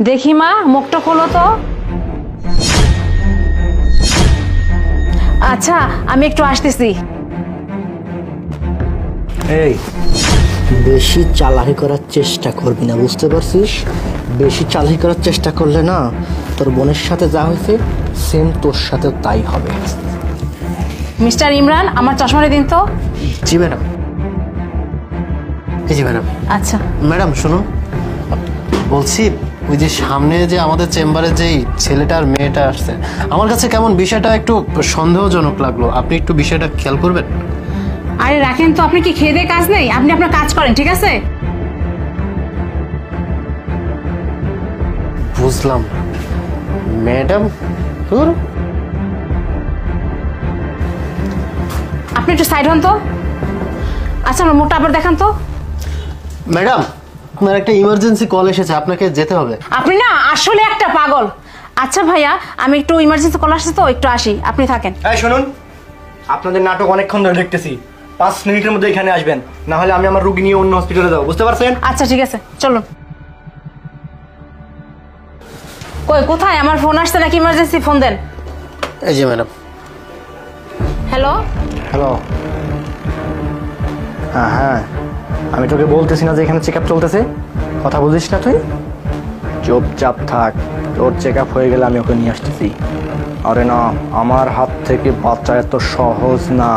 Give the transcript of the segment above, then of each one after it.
দেখি মা, মুখটা খোলো তো। আচ্ছা, আমি একটু আসতেছি। এই বেশি চালাকি করার চেষ্টা করবি না, বুঝতে পারছিস? বেশি চালাকি করার চেষ্টা করলে না, তোর বোনের সাথে যা হয়েছে সেম তোর সাথেও তাই হবে। মিস্টার ইমরান, আমার চশমাটা দিন তো। জি ম্যাডাম। জি ম্যাডাম। আচ্ছা ম্যাডাম শুনুন, বলছি ওই যে সামনে যে আমাদের চেম্বারে যেই ছেলেটা আর মেয়েটা আসছে, আমার কাছে কেমন বিষয়টা একটু সন্দেহজনক লাগলো। আপনি একটু বিষয়টা খেয়াল করবেন। আরে রাখেন তো, আপনি কি খেয়ে দিয়ে কাজ নেই? আপনি আপনার কাজ করেন, ঠিক আছে? বুঝলাম ম্যাডাম। আপনি একটু সাইড হন তো। আচ্ছা, আমার মুখটা আবার দেখান তো। ম্যাডাম, আপনার একটা ইমার্জেন্সি কল এসেছে, আপনাকে যেতে হবে। আপনি না আসলে একটা পাগল। আচ্ছা ভাইয়া, আমি একটু ইমার্জেন্সি কল আসছে তো, একটু আসি, আপনি থাকেন। এই শুনুন, আপনাদের নাটক অনেকক্ষণ ধরে দেখতেছি। 5 মিনিটের মধ্যে এখানে আসবেন, না হলে আমি আমার রোগী নিয়ে অন্য হসপিটালে যাবো, বুঝতে পারছেন? আচ্ছা ঠিক আছে, চলুন। কই, কোথায়? আমার ফোন আসছে নাকি? ইমার্জেন্সি ফোন দেন। এই যে ম্যাডাম। হ্যালো। হ্যালো। হ্যাঁ, আমি তোকে বলতেছি না যে এখানে চেক আপ চলতেছে? কথা বুঝিস না তুই? চুপচাপ থাক, তোর চেক আপ হয়ে গেলে আমি ওকে নিয়ে আসতেছি। আরে না, আমার হাত থেকে বাচ্চা এত সহজ না,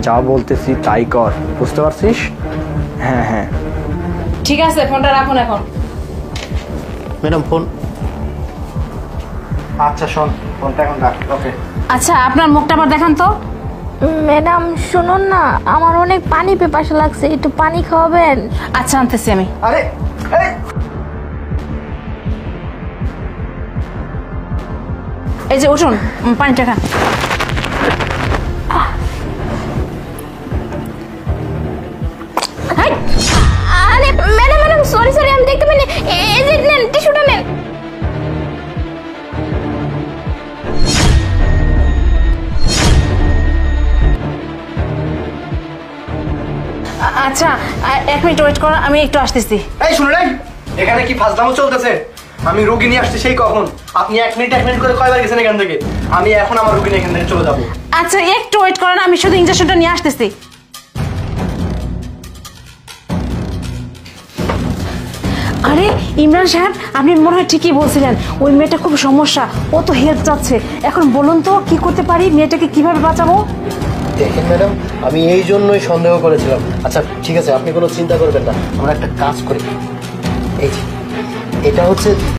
যা বলতেছি তাই কর, বুঝতে পারছিস? হ্যাঁ হ্যাঁ ঠিক আছে, ফোনটা রাখুন এখন। Madam phone. আচ্ছা শোন, ফোনটা এখন রাখ। ওকে। আচ্ছা, আপনার মুখটা আবার দেখান তো। ম্যাডাম শুনুন না, আমার অনেক পানি পিপাসা লাগছে, একটু পানি খাওয়াবেন? আচ্ছা, আনতেছি আমি। আরে এই এই যে উঠুন, পানিটা খান। হাই! আরে ম্যাডাম ম্যাডাম, সরি সরি, আমি দেখতে পাইনি। এই যে নেন, টিস্যুটা নেন। আচ্ছা, 1 মিনিট ওয়েট করুন, আমি একটু আসতেছি। এই শুনুন, এখানে কি ফাজলামো চলতেছে? আমি রোগী নিয়ে আসছি সেই কখন। আপনি 1 মিনিট করে কয়বার গেছেন এখান থেকে? আমি এখন আমার রোগী নিয়ে এখান থেকে চলে যাবো। আচ্ছা একটু ওয়েট করুন, আমি শুধু ইনজেকশনটা নিয়ে আসতেছি। আরে ইমরান সাহেব, আপনি মনে হয় ঠিকই বলছিলেন, ওই মেয়েটা খুব সমস্যা, ও তো হেল্প চাচ্ছে। এখন বলুন তো কি করতে পারি, মেয়েটাকে কিভাবে বাঁচাবো? দেখেন ম্যাডাম, আমি এই জন্যই সন্দেহ করেছিলাম। আচ্ছা ঠিক আছে, আপনি কোনো চিন্তা করবেন না, আমরা একটা কাজ করি। এই যে এটা হচ্ছে